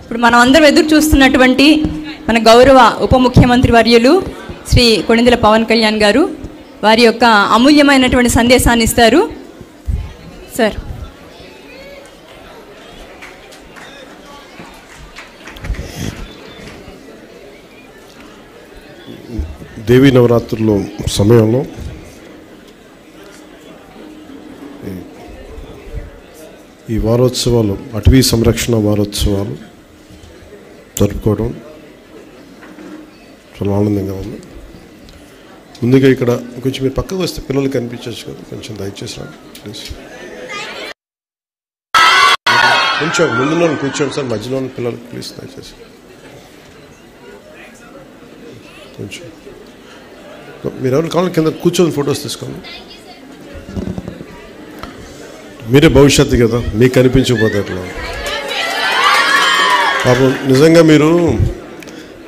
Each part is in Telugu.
ఇప్పుడు మనం అందరం ఎదురు చూస్తున్నటువంటి మన గౌరవ ఉప ముఖ్యమంత్రి వర్యులు శ్రీ కొణిదెల పవన్ కళ్యాణ్ గారు వారి యొక్క అమూల్యమైనటువంటి సందేశాన్ని ఇస్తారు. సార్. దేవీ నవరాత్రుల సమయంలో ఈ వారోత్సవాలు, అటవీ సంరక్షణ వారోత్సవాలు జరుపుకోవడం చాలా ఆనందంగా ఉంది. ముందుగా ఇక్కడ కొంచెం మీరు పక్కకు వస్తే పిల్లలు కనిపించవచ్చు కదా, కొంచెం దయచేసి రండి ప్లీజ్. కొంచెం ముందులో కూర్చోండి సార్, మధ్యలో పిల్లలు ప్లీజ్ దయచేసి కొంచెం. మీరు ఎవరు కావాలి కింద కూర్చొని ఫొటోస్ తీసుకోండి. మీరే భవిష్యత్తు కదా, మీకు కనిపించకపోతే అట్లా. పాపం నిజంగా మీరు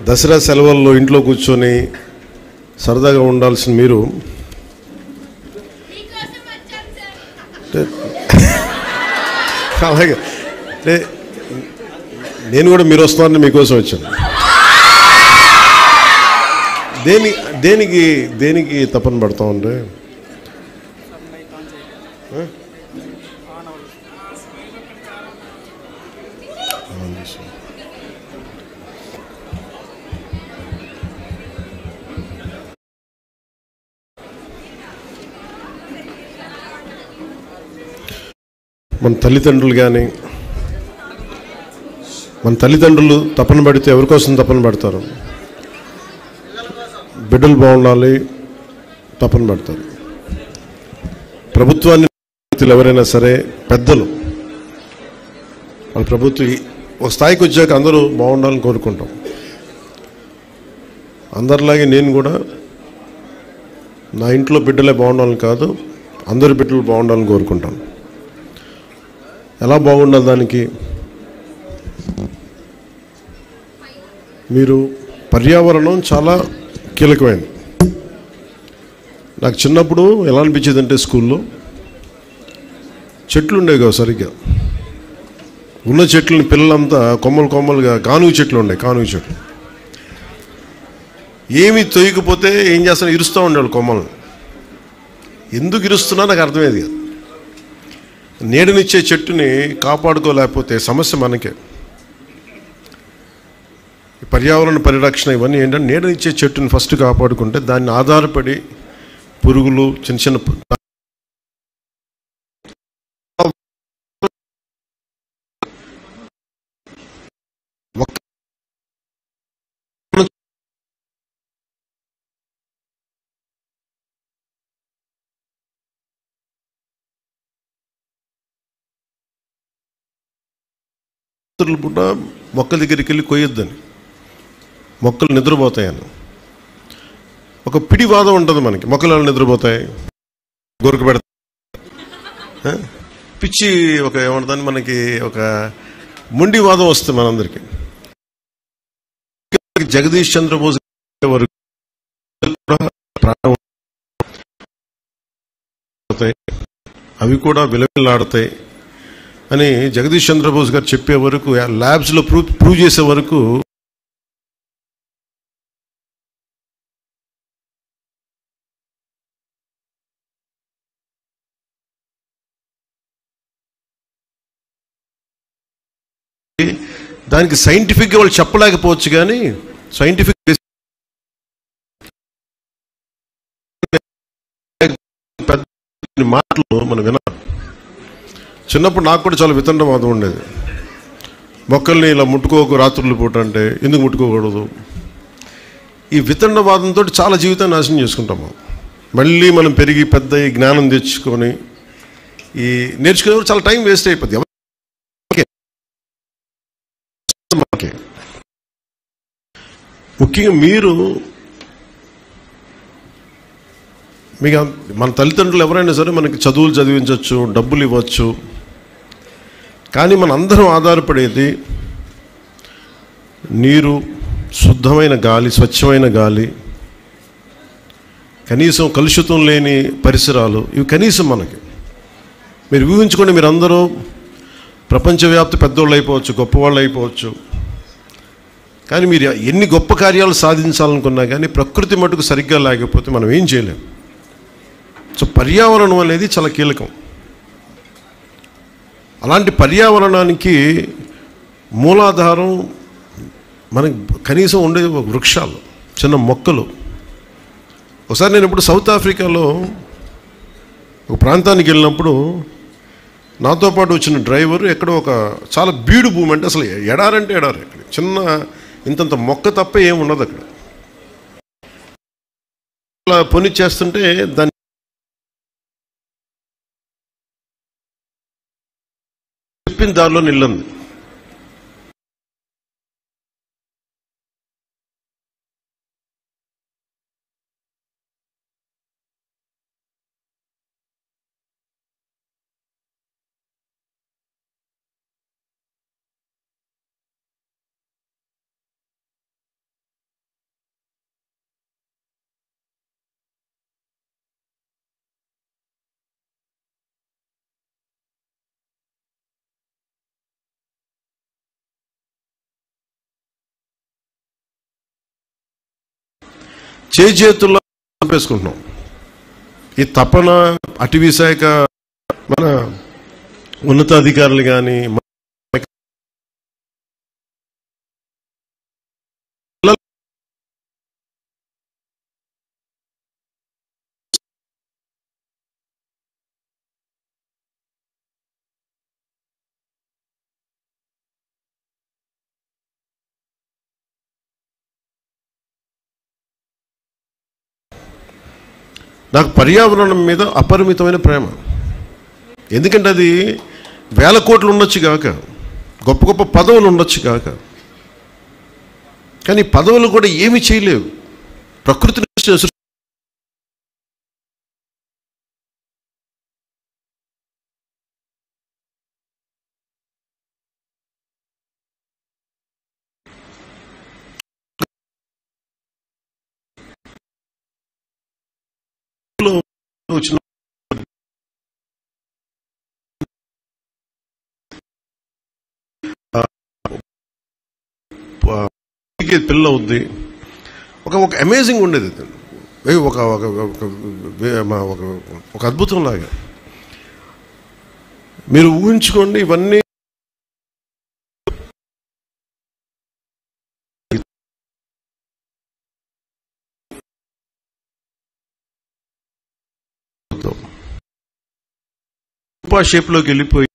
దసరా సెలవుల్లో ఇంట్లో కూర్చొని సరదాగా ఉండాల్సిన మీరు అలాగే అంటే నేను కూడా మీరు వస్తున్నారని మీకోసం వచ్చాను. దేనికి తపన పడతా ఉంటే మన తల్లిదండ్రులు తపన పడితే ఎవరికోసం తపన పడతారు? బిడ్డలు బాగుండాలి తపన పడతారు. ప్రభుత్వాన్ని ఎవరైనా సరే పెద్దలు వాళ్ళ ప్రభుత్వం ఒక స్థాయికి వచ్చాక అందరూ బాగుండాలని కోరుకుంటాం. అందరిలాగే నేను కూడా నా ఇంట్లో బిడ్డలే బాగుండాలని కాదు, అందరి బిడ్డలు బాగుండాలని కోరుకుంటాను. ఎలా బాగుండాలి దానికి? మీరు పర్యావరణం చాలా కీలకమైనది. నాకు చిన్నప్పుడు ఎలా అనిపించేది అంటే స్కూల్లో చెట్లు ఉండేవి కావు సరిగ్గా. ఉన్న చెట్లని పిల్లలంతా కొమ్మలుగా కానుగ చెట్లు ఉండేవి. కానుగ చెట్లు ఏమి తొయ్యకపోతే ఏం చేస్తాను, ఇరుస్తూ ఉండేవాళ్ళు కొమ్మలను. ఎందుకు ఇరుస్తున్నా నాకు అర్థమయ్యేది కాదు. నీడనిచ్చే చెట్టుని కాపాడుకోలేకపోతే సమస్య మనకే. పర్యావరణ పరిరక్షణ ఇవన్నీ ఏంటంటే నీడనిచ్చే చెట్టుని ఫస్ట్ కాపాడుకుంటే దాన్ని ఆధారపడి పురుగులు చిన్న చిన్న పూట మొక్కల దగ్గరికి వెళ్ళి కొయ్యొద్దని, మొక్కలు నిద్రపోతాయని ఒక పిడివాదం ఉంటుంది మనకి. మొక్కలు నిద్రపోతాయి, గొరక పెడతాయి, పిచ్చి ఒక ఏమంటుందని మనకి ఒక మొండివాదం వస్తుంది మనందరికీ. జగదీష్ చంద్రబోస్ వరకు అవి కూడా విలవిల్లాడతాయి అని జగదీష్ చంద్రబోస్ గారు చెప్పే వరకు, ల్యాబ్స్లో ప్రూవ్ చేసే వరకు దానికి సైంటిఫిక్గా వాళ్ళు చెప్పలేకపోవచ్చు, కానీ సైంటిఫిక్ మాటలు మనం వినాలి. చిన్నప్పుడు నాకు కూడా చాలా వితండవాదం ఉండేది. మొక్కల్ని ఇలా ముట్టుకోకు రాత్రులు పూట అంటే ఎందుకు ముట్టుకోకూడదు? ఈ వితండవాదంతో చాలా జీవితాన్ని నాశనం చేసుకుంటాము. మళ్ళీ మనం పెరిగి పెద్ద జ్ఞానం తెచ్చుకొని ఈ నేర్చుకునే చాలా టైం వేస్ట్ అయిపోద్ది. ముఖ్యంగా మీకు మన తల్లిదండ్రులు ఎవరైనా సరే మనకి చదువులు చదివించవచ్చు, డబ్బులు ఇవ్వచ్చు, కానీ మన అందరం ఆధారపడేది నీరు, శుద్ధమైన గాలి, స్వచ్ఛమైన గాలి, కనీసం కలుషితం లేని పరిసరాలు. ఇవి కనీసం మనకి. మీరు ఊహించుకోండి, మీరందరూ ప్రపంచవ్యాప్త పెద్దోళ్ళు అయిపోవచ్చు, గొప్పవాళ్ళు అయిపోవచ్చు, కానీ మీరు ఎన్ని గొప్ప కార్యాలు సాధించాలనుకున్నా కానీ ప్రకృతి మటుకు సరిగ్గా లేకపోతే మనం ఏం చేయలేం. సో పర్యావరణం అనేది చాలా కీలకం. అలాంటి పర్యావరణానికి మూలాధారం మనకి కనీసం ఉండేది వృక్షాలు, చిన్న మొక్కలు. ఒకసారి నేను ఇప్పుడు సౌత్ ఆఫ్రికాలో ఒక ప్రాంతానికి వెళ్ళినప్పుడు నాతో పాటు వచ్చిన డ్రైవర్ ఎక్కడో ఒక చాలా బీడు భూమి, అంటే అసలు ఎడారంటే ఎడారు, అక్కడ చిన్న ఇంతంత మొక్క తప్ప ఏమి ఉండదు అక్కడ. అలా పని చేస్తుంటే దాన్ని చెప్పిన దారిలో నిల్లంది. చేతుల్లో చంపేసుకుంటున్నాం. ఈ తపన అటవీ శాఖ మన ఉన్నతాధికారులు కానీ నాకు పర్యావరణం మీద అపరిమితమైన ప్రేమ. ఎందుకంటే అది వేల కోట్లు ఉండొచ్చు కాక, గొప్ప గొప్ప పదవులు ఉండొచ్చు కాక, కానీ పదవులు కూడా ఏమి చేయలేవు. ప్రకృతిని వచ్చిన పిల్ల ఉంది, ఒక అమేజింగ్ ఉండేది. ఒక ఒక అద్భుతం లాగా మీరు ఊహించుకోండి. ఇవన్నీ షేప్లోకి వెళ్ళిపోయి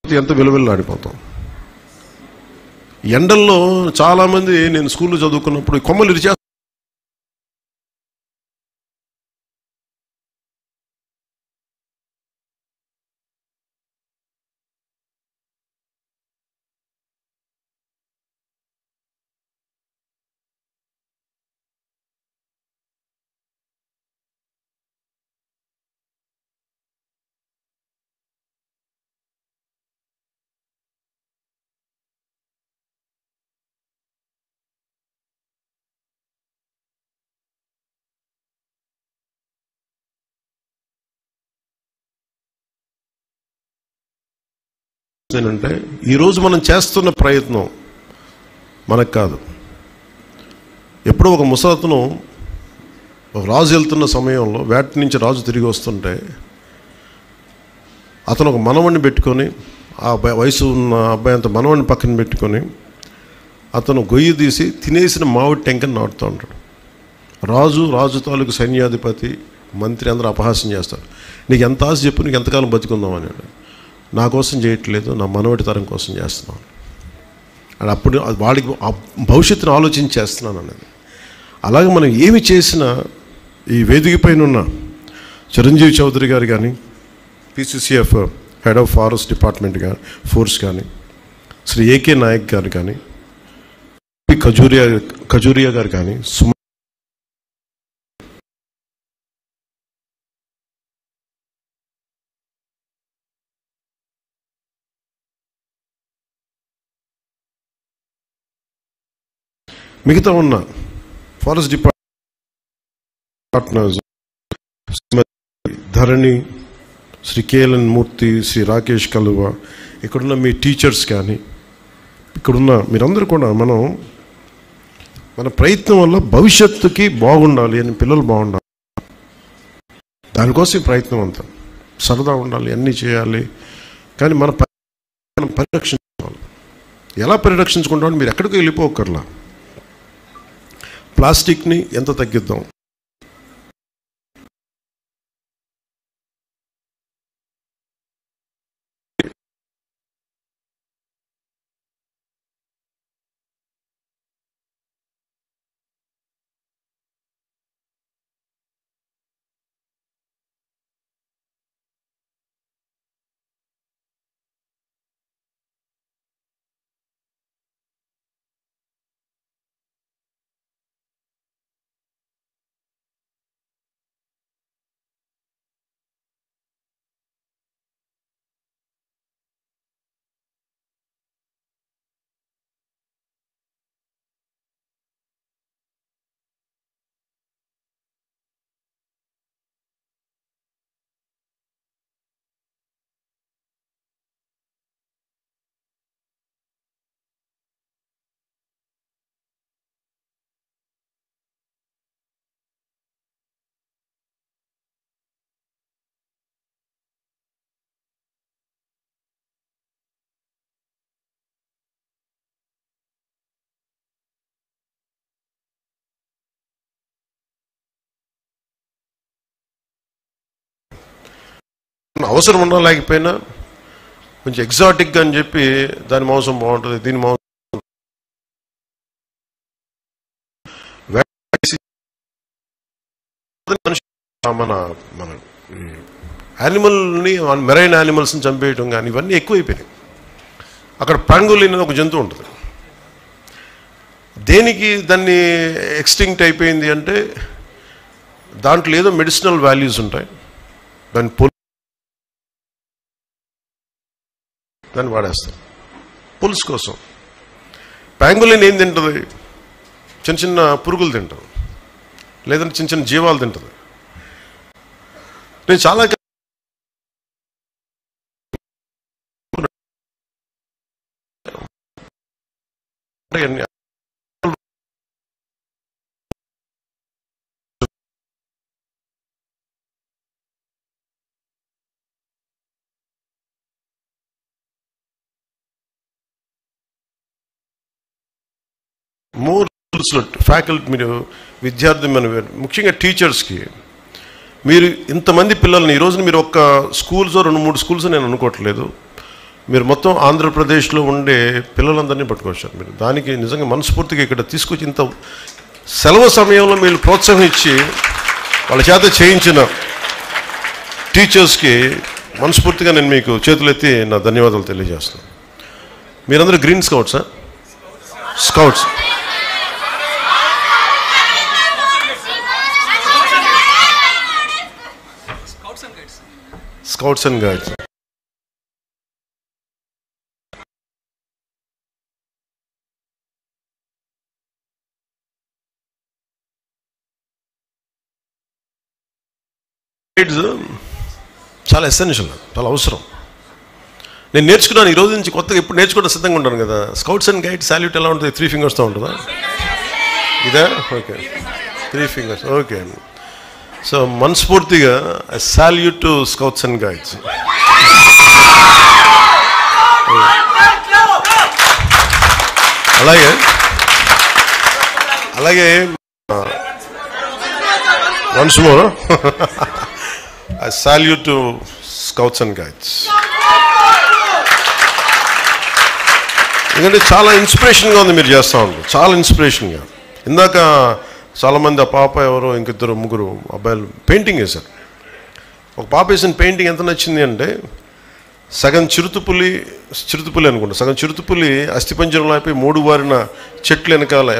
ఎంత విలువెల్లాడిపోతాం. ఎండల్లో చాలామంది, నేను స్కూల్లో చదువుకున్నప్పుడు కొమ్మలు ఇరిచే ఏంటంటే ఈరోజు మనం చేస్తున్న ప్రయత్నం మనకు కాదు. ఎప్పుడో ఒక ముసలతను ఒక రాజు వెళ్తున్న సమయంలో వేట నుంచి రాజు తిరిగి వస్తుంటే అతను ఒక మనవణ్ణి పెట్టుకొని, ఆ వయసు ఉన్న అబ్బాయి అంత మనవణ్ణి పక్కన పెట్టుకొని అతను గొయ్యి తీసి తినేసిన మామిడి టెంకని నాటుతూ ఉంటాడు. రాజు తాలూకు సైన్యాధిపతి, మంత్రి అందరూ అపహాస్యం చేస్తారు. నీకు ఎంత ఆశ చెప్పు, నీకు ఎంతకాలం బతుకుందాం అన్నాడు. నా కోసం చేయట్లేదు, నా మనవడి తరం కోసం చేస్తున్నాను. అది అప్పుడు వాడికి భవిష్యత్తును ఆలోచించి చేస్తున్నాను అనేది. అలాగే మనం ఏమి చేసినా ఈ వేదిక పైన ఉన్న చిరంజీవి చౌదరి గారు కానీ, PCCF head of forest department కానీ, ఫోర్స్ కానీ, శ్రీ AK నాయక్ గారు కానీ, ఖజూరియా గారు కానీ, మిగతా ఉన్న ఫారెస్ట్ డిపార్ట్మెంట్ ధరణి, శ్రీ KLN మూర్తి, శ్రీ రాకేష్ కలువ, ఇక్కడున్న మీ టీచర్స్ కానీ, ఇక్కడున్న మీరందరూ కూడా మన ప్రయత్నం వల్ల భవిష్యత్తుకి బాగుండాలి అని, పిల్లలు బాగుండాలి, దానికోసం ఈ ప్రయత్నం అంతా. సరదా ఉండాలి, అన్నీ చేయాలి, కానీ మనం పరిరక్షించుకోవాలి. ఎలా పరిరక్షించుకుంటామని మీరు ఎక్కడికి వెళ్ళిపోకర్లా. ప్లాస్టిక్ని ఎంత తగ్గిద్దాం, అవసరం ఉన్నా లేకపోయినా కొంచెం ఎగ్జాటిక్గా అని చెప్పి దాని మాంసం బాగుంటుంది, దీని మాంసం మన మన యానిమల్ని, మెరైన్ యానిమల్స్ని చంపేయటం కానీ ఇవన్నీ ఎక్కువైపోయినాయి. అక్కడ పాంగోలిన్ అనేది ఒక జంతువు ఉంటుంది. దేనికి దాన్ని ఎక్స్టింక్ట్ అయిపోయింది అంటే దాంట్లో ఏదో మెడిసినల్ వాల్యూస్ ఉంటాయి, దాన్ని వాడేస్తారు పులుసు కోసం. పాంగోలిన్ ఏం తింటుంది? చిన్న చిన్న పురుగులు తింటుంది, లేదంటే చిన్న చిన్న జీవాలు తింటుంది. నేను చాలా 3 ఫ్యాకల్టీ, మీరు విద్యార్థి, ముఖ్యంగా టీచర్స్కి, మీరు ఇంతమంది పిల్లల్ని ఈరోజు మీరు ఒక్క స్కూల్స్ 2-3 స్కూల్స్ నేను అనుకోవట్లేదు, మీరు మొత్తం ఆంధ్రప్రదేశ్లో ఉండే పిల్లలందరినీ పట్టుకొచ్చారు. మీరు దానికి నిజంగా మనస్ఫూర్తిగా ఇక్కడ తీసుకొచ్చి ఇంత సెలవు సమయంలో మీరు ప్రోత్సాహం ఇచ్చి వాళ్ళ చేత చేయించిన టీచర్స్కి మనస్ఫూర్తిగా నేను మీకు చేతులెత్తి నా ధన్యవాదాలు తెలియజేస్తున్నాను. మీరందరూ గ్రీన్ స్కౌట్సా? Scouts, scouts and guides. చాలా ఎసెన్షియల్, చాలా అవసరం. నేను నేర్చుకున్నాను ఈ రోజు నుంచి కొత్తగా ఎప్పుడు నేర్చుకోవడం సిద్ధంగా ఉంటాను కదా. స్కౌట్స్ అండ్ గైడ్ సాల్యూట్ ఎలా ఉంటుంది? 3 ఫింగర్స్తో ఉంటుందా? ఇదా? Okay, 3 fingers. ఓకే. సో మనస్ఫూర్తిగా I salute to scouts and guides. అలాగే once more I salute to scouts and guides. ఎందుకంటే చాలా ఇన్స్పిరేషన్గా ఉంది మీరు చేస్తూ ఉంటారు, చాలా ఇన్స్పిరేషన్గా. ఇందాక చాలామంది ఆ పాప ఎవరో ఇంకిద్దరు ముగ్గురు అబ్బాయిలు పెయింటింగ్ వేశారు. ఒక పాప వేసిన పెయింటింగ్ ఎంత నచ్చింది అంటే సగం చిరుతుపులి అనుకుంటా, సగం చిరుతుపులి అస్థిపంజరంలో అయిపోయి 3 వారిన చెట్లు వెనకాల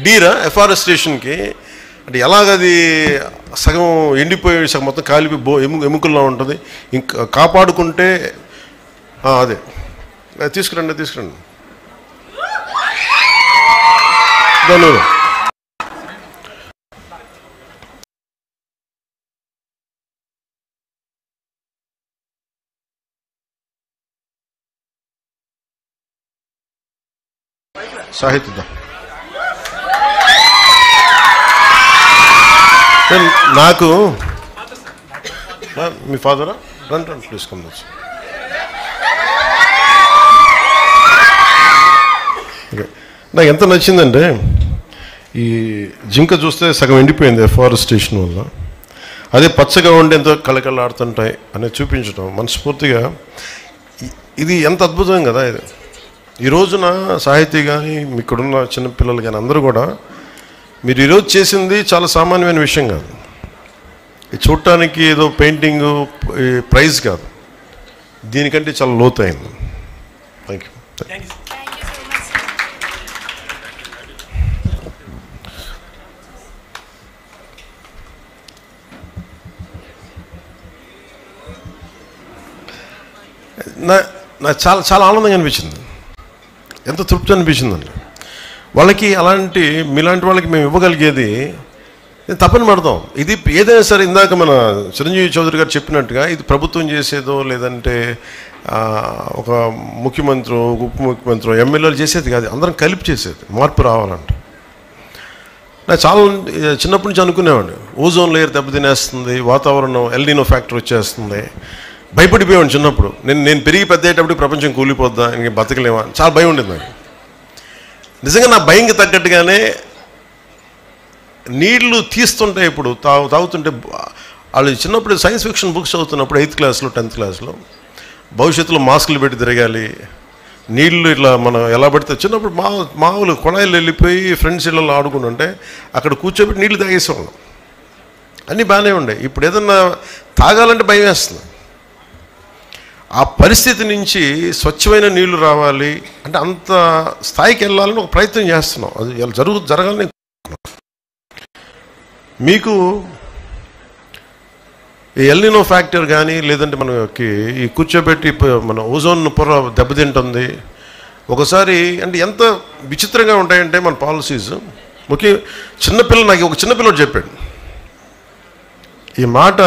డీరా ఎఫారెస్టేషన్కి అంటే ఎలాగది సగం ఎండిపోయి సగం మొత్తం కాలిపోయి ఎముకల్లో ఉంటుంది. ఇంకా కాపాడుకుంటే అదే తీసుకురండి దాని సాహిత్య నాకు మీ ఫాదరా రండి తీసుకుందా. నాకు ఎంత నచ్చిందంటే ఈ జింక చూస్తే సగం ఎండిపోయింది ఎఫారెస్టేషన్ వల్ల, అదే పచ్చగా ఉండి ఎంతో కళకళలాడుతుంటాయి అనేది చూపించడం మనస్ఫూర్తిగా ఇది ఎంత అద్భుతం కదా. ఇది ఈ రోజున సాహితీ కానీ ఇక్కడున్న చిన్నపిల్లలు కానీ అందరూ కూడా మీరు ఈరోజు చేసింది చాలా సామాన్యమైన విషయం కాదు. ఇది చూడటానికి ఏదో పెయింటింగ్ ప్రైజ్ కాదు, దీనికంటే చాలా లోతైంది. Thank you. నాకు చాలా చాలా ఆనందంగా అనిపించింది, ఎంత తృప్తి అనిపించిందండి. వాళ్ళకి అలాంటి మీలాంటి వాళ్ళకి మేము ఇవ్వగలిగేది తప్పని పడతాం. ఇది ఏదైనా సరే ఇందాక మన చిరంజీవి చౌదరి గారు చెప్పినట్టుగా ఇది ప్రభుత్వం చేసేదో లేదంటే ఒక ముఖ్యమంత్రి ఉప ముఖ్యమంత్రి ఎమ్మెల్యేలు చేసేది కాదు, అందరం కలిపి చేసేది. మార్పు రావాలంటే నాకు చాలా చిన్నప్పటి నుంచి అనుకునేవాడిని ఓజోన్ లేయర్ దెబ్బతినేస్తుంది, వాతావరణం ఎల్నినో ఫ్యాక్టర్ వచ్చేస్తుంది, భయపడిపోయాను చిన్నప్పుడు. నేను పెరిగి పెద్ద అయ్యేటప్పుడు ప్రపంచం కూలిపోద్దా, ఇంక బతకలేమా, చాలా భయం ఉండేది నాకు. నిజంగా నా భయంకి తగ్గట్టుగానే నీళ్లు తీస్తుంటే ఇప్పుడు తాగుతుంటే వాళ్ళు చిన్నప్పుడు సైన్స్ ఫిక్షన్ బుక్స్ చదువుతున్నప్పుడు 8th క్లాస్లో 10th క్లాస్లో భవిష్యత్తులో మాస్కులు పెట్టి తిరగాలి, నీళ్లు ఇట్లా మనం ఎలా పడితే చిన్నప్పుడు మామూలు కొళాయిలు వెళ్ళిపోయి ఫ్రెండ్స్ ఇళ్ళలో ఆడుకుంటుంటే అక్కడ కూర్చోబెట్టి నీళ్లు తాగేసేవాళ్ళం, అన్నీ బాగానే ఉండే. ఇప్పుడు ఏదన్నా తాగాలంటే భయం వేస్తుంది. ఆ పరిస్థితి నుంచి స్వచ్ఛమైన నీళ్లు రావాలి అంటే అంత స్థాయికి వెళ్ళాలని ఒక ప్రయత్నం చేస్తున్నాం. అది జరగాలని మీకు ఈ ఎల్నినో ఫ్యాక్టర్ కానీ లేదంటే మనకి ఈ కూర్చోబెట్టి మన ఓజోన్ పొర దెబ్బతింటుంది ఒకసారి. అంటే ఎంత విచిత్రంగా ఉంటాయంటే మన పాలసీస్. నాకు ఒక చిన్నపిల్లడు చెప్పాడు ఈ మాట.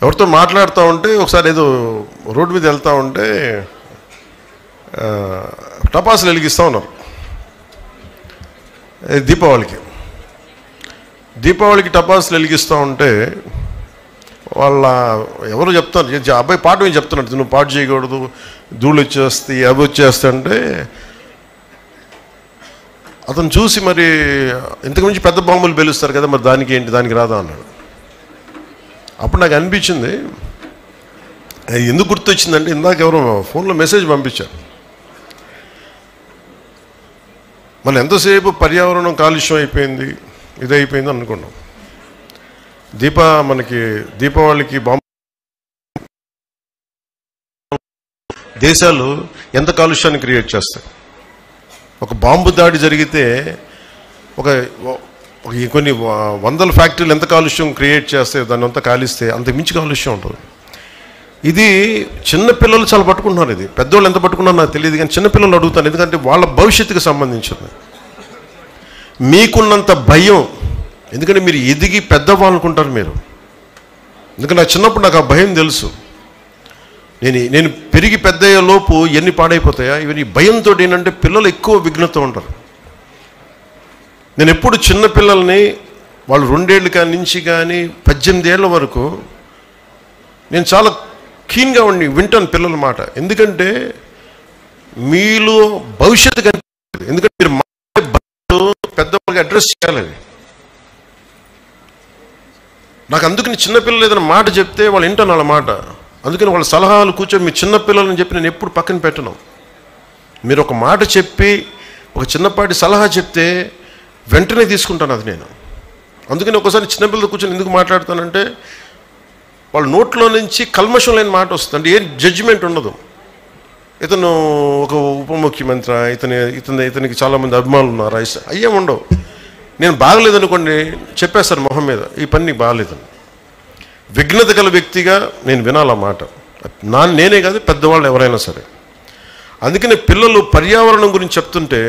ఎవరితో మాట్లాడుతూ ఉంటే ఒకసారి ఏదో రోడ్డు మీద వెళ్తూ ఉంటే టపాసులు వెలిగిస్తూ ఉన్నారు దీపావళికి టపాసులు వెలిగిస్తూ ఉంటే వాళ్ళ ఎవరు చెప్తారు, అబ్బాయి పాట ఏం చెప్తున్నట్టు నువ్వు పాట చేయకూడదు, ధూళి వచ్చేస్తాయి అవి వచ్చేస్తాయంటే అతను చూసి మరి ఇంతకు మించి పెద్ద బాంబులు పేలుస్తారు కదా, మరి దానికి ఏంటి, దానికి రాదా అన్నాడు. అప్పుడు నాకు అనిపించింది ఎందుకు గుర్తొచ్చిందంటే ఇందాక ఎవరో ఫోన్లో మెసేజ్ పంపించారు. మనం ఎంతసేపు పర్యావరణం కాలుష్యం అయిపోయింది ఇదైపోయింది అనుకున్నాం. మనకి దీపావళికి దేశాలు ఎంత కాలుష్యాన్ని క్రియేట్ చేస్తాయి. ఒక బాంబు దాడి జరిగితే కొన్ని వందల ఫ్యాక్టరీలు ఎంత కాలుష్యం క్రియేట్ చేస్తే దాన్ని అంతా కాలిస్తే అంత మించి కాలుష్యం ఉంటుంది. ఇది చిన్నపిల్లలు చాలా పట్టుకుంటున్నారు. ఇది పెద్దవాళ్ళు ఎంత పట్టుకున్నారో నాకు తెలియదు, కానీ చిన్నపిల్లలు అడుగుతాను, ఎందుకంటే వాళ్ళ భవిష్యత్తుకు సంబంధించింది. మీకున్నంత భయం, ఎందుకంటే మీరు ఎదిగి పెద్దవాళ్ళు అనుకుంటారు మీరు. ఎందుకంటే నాకు చిన్నప్పుడు నాకు ఆ భయం తెలుసు. నేను పెరిగి పెద్ద లోపు ఎన్ని పాడైపోతాయా ఇవన్నీ భయంతో. ఏంటంటే పిల్లలు ఎక్కువ విఘ్నత ఉంటారు. నేను ఎప్పుడు చిన్న పిల్లల్ని వాళ్ళు 2 ఏళ్ళు కాని నుంచి కానీ 18 ఏళ్ల వరకు నేను చాలా కీన్గా ఉండి వింటాను పిల్లల మాట. ఎందుకంటే మీలో భవిష్యత్తు కనిపిస్తుంది. ఎందుకంటే మీరు పెద్దవాళ్ళకి అడ్రస్ చేయాలి. నాకు అందుకని చిన్నపిల్లలు ఏదైనా మాట చెప్తే వాళ్ళు వింటాను వాళ్ళ మాట. అందుకని వాళ్ళ సలహాలు కూర్చొని మీ చిన్నపిల్లలని చెప్పి నేను ఎప్పుడు పక్కన పెట్టను. మీరు ఒక మాట చెప్పి ఒక చిన్నపాటి సలహా చెప్తే వెంటనే తీసుకుంటాను అది నేను. అందుకని ఒకసారి చిన్నపిల్లలు కూర్చొని ఎందుకు మాట్లాడతానంటే వాళ్ళ నోట్లో నుంచి కల్మషం లేని మాట వస్తుంది. అంటే ఏం జడ్జిమెంట్ ఉండదు. ఇతను ఒక ఉప ముఖ్యమంత్రి, ఇతనికి చాలామంది అభిమానులు ఉన్నారు, అయ్యేం ఉండవు. నేను బాగలేదనుకోండి చెప్పేస్తారు మొహం మీద, ఈ పని నీకు బాగలేదని. విఘ్నత గల వ్యక్తిగా నేను వినాలన్నమాట. నేనే కాదు పెద్దవాళ్ళు ఎవరైనా సరే. అందుకనే పిల్లలు పర్యావరణం గురించి చెప్తుంటే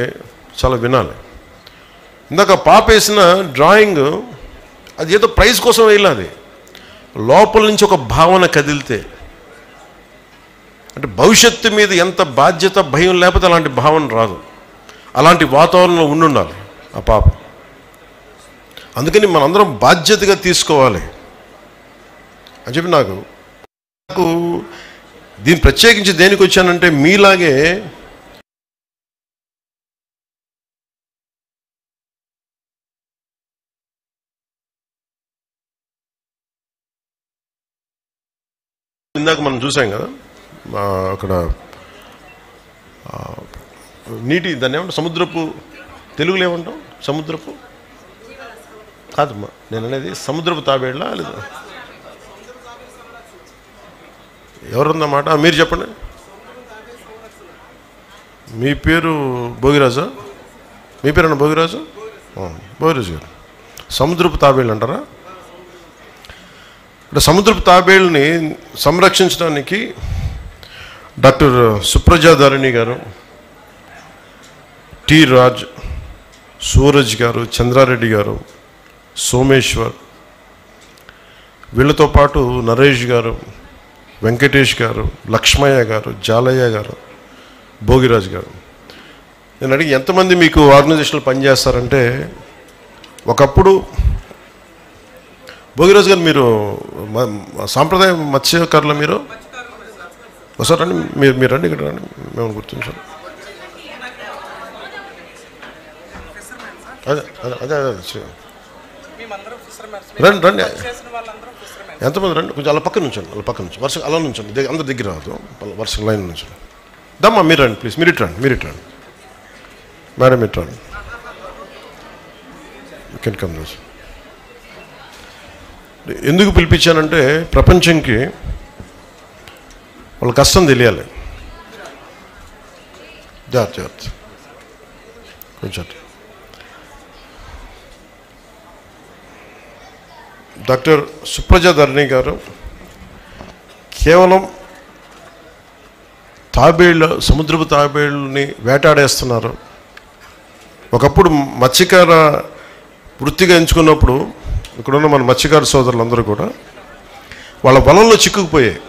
చాలా వినాలి. ఇందాక పాప వేసిన డ్రాయింగ్ అది ఏదో ప్రైజ్ కోసం వేయాలి. లోపల నుంచి ఒక భావన కదిలితే, అంటే భవిష్యత్తు మీద ఎంత బాధ్యత భయం లేకపోతే అలాంటి భావన రాదు. అలాంటి వాతావరణంలో ఉండాలి ఆ పాప. అందుకని మనందరం బాధ్యతగా తీసుకోవాలి అని చెప్పి నాకు దీన్ని ప్రత్యేకించి దేనికి వచ్చానంటే మీలాగే ఇందాక మనం చూసాం కదా అక్కడ నీటి దాన్ని ఏమంటాం సముద్రపు, తెలుగులో ఏమంటాం సముద్రపు కాదమ్మా నేను అనేది సముద్రపు తాబేళ్ళ లేదా ఎవరుందన్నమాట మీరు చెప్పండి. మీ పేరు భోగిరాజా? మీ పేరన్నా భోగిరాజు? భోగిరాజు గారు సముద్రపు తాబేళ్ళు అంటారా? అంటే సముద్రపు తాబేళ్ళని సంరక్షించడానికి డాక్టర్ సుప్రజాధరణి గారు, టి రాజ్, సూరజ్ గారు, చంద్రారెడ్డి గారు, సోమేశ్వర్, వీళ్ళతో పాటు నరేష్ గారు, వెంకటేష్ గారు, లక్ష్మయ్య గారు, జాలయ్య గారు, భోగిరాజు గారు. నేను అడిగి ఎంతమంది మీకు ఆర్గనైజేషన్లో పనిచేస్తారంటే, ఒకప్పుడు భోగిరాజు గారు మీరు సాంప్రదాయ మత్స్యకారులు, మీరు ఒకసారి రండి, మీరు రండి, ఇక్కడ రండి, మేము గుర్తించాం. అదే అదే అదే అదే రండి రండి, ఎంతమంది రండి, కొంచెం అలా పక్కన నుంచండి, అలా పక్కన నుంచి వరుస అలా నుంచండి, అందరి దగ్గర రాదు, వరుస లైన్ నుంచి. దమ్మా మీరు రండి ప్లీజ్, మీరు ఇటు రండి, మీరు ఇటు రండి మేడం, ఇటు రండి, కెన్ కమ్ దిస్. ఎందుకు పిలిపించానంటే ప్రపంచంకి వాళ్ళ కష్టం తెలియాలి. జాగ్రత్త కొంచెం. డాక్టర్ సుప్రజాధరణి గారు కేవలం తాబేళ్ళ, సముద్రపు తాబేళ్ళని వేటాడేస్తున్నారు. ఒకప్పుడు మత్స్యకార వృత్తిగా ఎంచుకున్నప్పుడు ఇక్కడున్న మన మత్స్యకార సోదరులందరూ కూడా వాళ్ళ వలల్లో చిక్కుకుపోయాయి.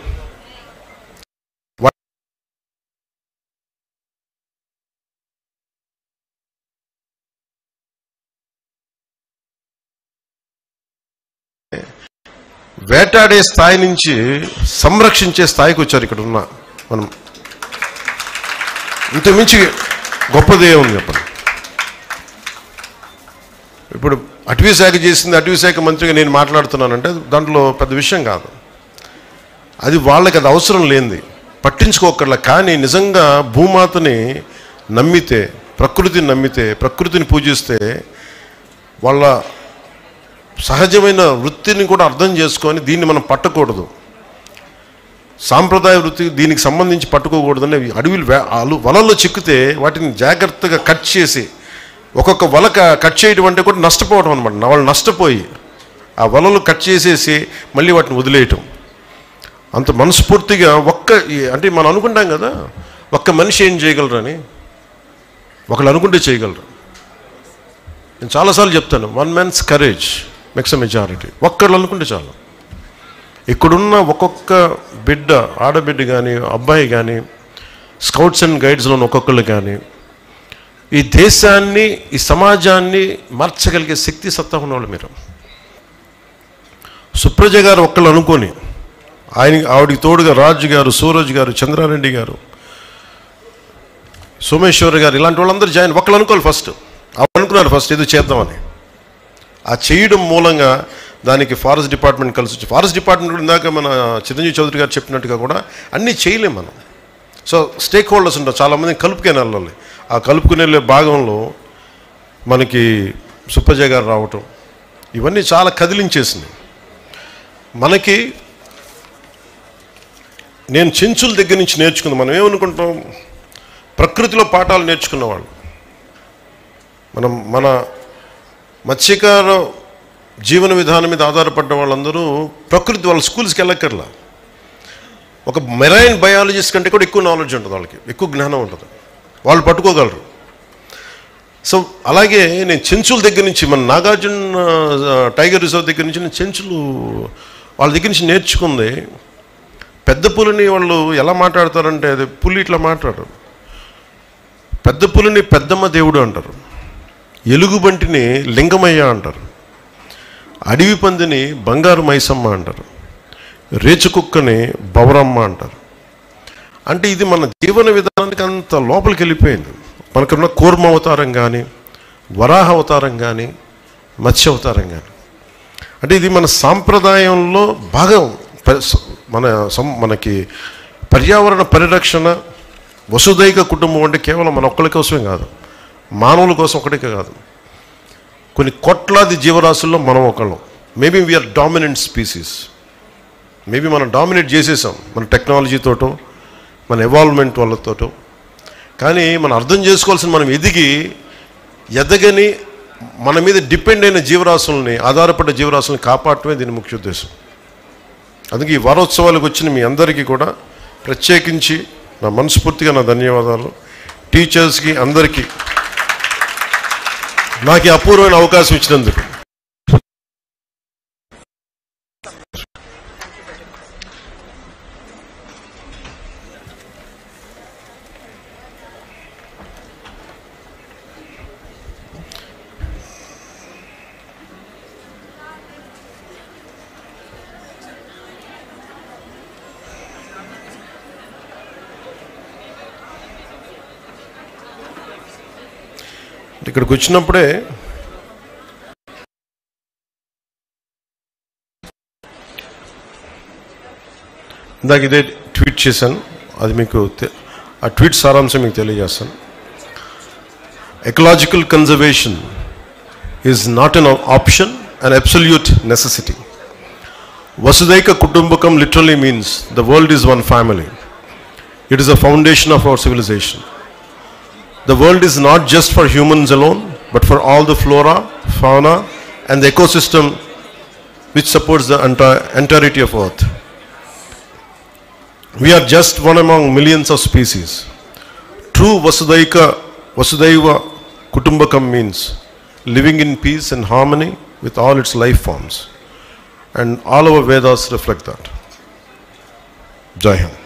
వేటాడే స్థాయి నుంచి సంరక్షించే స్థాయికి వచ్చారు ఇక్కడ ఉన్న మనం. ఇంతకుమించి గొప్పదే ఉంది చెప్పండి. ఇప్పుడు అటవీ శాఖ చేసింది, అటవీ శాఖ మంత్రిగా నేను మాట్లాడుతున్నానంటే దాంట్లో పెద్ద విషయం కాదు. అది వాళ్ళకి అది అవసరం లేనిది, పట్టించుకోకర్లా. కానీ నిజంగా భూమాతని నమ్మితే, ప్రకృతిని నమ్మితే, ప్రకృతిని పూజిస్తే వాళ్ళ సహజమైన వృత్తిని కూడా అర్థం చేసుకొని దీన్ని మనం పట్టకూడదు. సాంప్రదాయ వృత్తి దీనికి సంబంధించి పట్టుకోకూడదని అడవిలు వలల్లో చిక్కితే వాటిని జాగ్రత్తగా కట్ చేసి, ఒక్కొక్క వల కట్ చేయడం అంటే కూడా నష్టపోవడం అనమాట. వాళ్ళు నష్టపోయి ఆ వలలు కట్ చేసేసి మళ్ళీ వాటిని వదిలేయటం. అంత మనస్ఫూర్తిగా అంటే మనం అనుకుంటాం కదా ఒక్క మనిషి ఏం చేయగలరని, ఒకళ్ళు అనుకుంటే చేయగలరు. నేను చాలాసార్లు చెప్తాను, 1 man's courage makes a majority. ఒక్కళ్ళు అనుకుంటే చాలు. ఇక్కడున్న ఒక్కొక్క బిడ్డ, ఆడబిడ్డ కానీ అబ్బాయి కానీ, స్కౌట్స్ అండ్ గైడ్స్లో ఒక్కొక్కళ్ళు కానీ ఈ దేశాన్ని, ఈ సమాజాన్ని మార్చగలిగే శక్తి సత్తా ఉన్నవాళ్ళు మీరు. సుప్రజ గారు ఒక్కళ్ళు అనుకొని ఆవిడికి తోడుగా రాజు గారు, సూరజ్ గారు, చంద్రారెడ్డి గారు, సోమేశ్వర్ గారు, ఇలాంటి వాళ్ళందరూ ఒక్కళ్ళు అనుకోవాలి ఫస్ట్. అనుకున్నారు ఫస్ట్ ఏదో చేద్దామని. ఆ చేయడం మూలంగా దానికి ఫారెస్ట్ డిపార్ట్మెంట్ కలిసి వచ్చి, ఫారెస్ట్ డిపార్ట్మెంట్ కూడా ఇందాక మన చిరంజీవి చౌదరి గారు చెప్పినట్టుగా కూడా అన్నీ చేయలేం మనం. సో స్టేక్ హోల్డర్స్ ఉంటారు, చాలామంది కలుపుకొని వెళ్ళాలి. ఆ కలుపుకుని వెళ్ళే భాగంలో మనకి సుప్రజ గారు రావటం, ఇవన్నీ చాలా కదిలించేసింది మనకి. నేను చెంచుల దగ్గర నుంచి నేర్చుకుంది. మనం ఏమనుకుంటాం, ప్రకృతిలో పాఠాలు నేర్చుకున్నవాళ్ళు మన మత్స్యకార జీవన విధానం మీద ఆధారపడ్డ వాళ్ళందరూ ప్రకృతి, వాళ్ళ స్కూల్స్కి వెళ్ళక్కర్లా. ఒక మెరైన్ బయాలజిస్ట్ కంటే కూడా ఎక్కువ నాలెడ్జ్ ఉంటుంది వాళ్ళకి, ఎక్కువ జ్ఞానం ఉంటుంది, వాళ్ళు పట్టుకోగలరు. సో అలాగే నేను చెంచుల దగ్గర నుంచి, మన నాగార్జున టైగర్ రిజర్వ్ దగ్గర నుంచి నేను చెంచులు వాళ్ళ దగ్గర నుంచి నేర్చుకుంది. పెద్ద పులిని వాళ్ళు ఎలా మాట్లాడతారంటే, అది పులి ఇట్లా మాట్లాడరు. పెద్ద పులిని పెద్దమ్మ దేవుడు అంటారు, ఎలుగుబంటిని లింగమయ్య అంటారు, అడవి పందిని బంగారు మైసమ్మ అంటారు, రేచుకుక్కని బవరమ్మ అంటారు. అంటే ఇది మన జీవన విధానానికి అంత లోపలికి వెళ్ళిపోయింది. మనకున్న కూర్మ అవతారం కానీ, వరాహ అవతారం కానీ, మత్స్య అవతారం కానీ, అంటే ఇది మన సాంప్రదాయంలో భాగం. మనకి పర్యావరణ పరిరక్షణ, వసుదైక కుటుంబం అంటే కేవలం మన ఒక్కరి కోసమే కాదు, మానవుల కోసం ఒకటికే కాదు, కొన్ని కోట్లాది జీవరాశుల్లో మనం ఒకళ్ళం. Maybe we're dominant species. Maybe మనం డామినేట్ చేసేసాం మన టెక్నాలజీతోటో, మన ఎవాల్వ్మెంట్ వాళ్ళతోటో. కానీ మనం అర్థం చేసుకోవాల్సిన, మనం ఎదగని మన మీద డిపెండ్ అయిన జీవరాశుల్ని, ఆధారపడ్డ జీవరాశుల్ని కాపాడటమే దీని ముఖ్య ఉద్దేశం. అందుకే ఈ వారోత్సవాలకు వచ్చిన మీ అందరికీ కూడా ప్రత్యేకించి నా మనస్ఫూర్తిగా నా ధన్యవాదాలు. టీచర్స్కి అందరికీ నాకు ఈ అపూర్వమైన అవకాశం ఇచ్చినందుకు. ఇక్కడికి వచ్చినప్పుడే ఇందాక ఇదే ట్వీట్ చేశాను, అది మీకు ఆ ట్వీట్ సారాంశం మీకు తెలియజేస్తాను. Ecological conservation is not an option, an absolute necessity. వసుదైక కుటుంబకం literally means the world is one family. It is a foundation of our civilization. The world is not just for humans alone, but for all the flora, fauna and the ecosystem which supports the entirety of Earth. We are just one among millions of species. True Vasudhaiva Kutumbakam means living in peace and harmony with all its life forms. And all our Vedas reflect that. Jai Hind.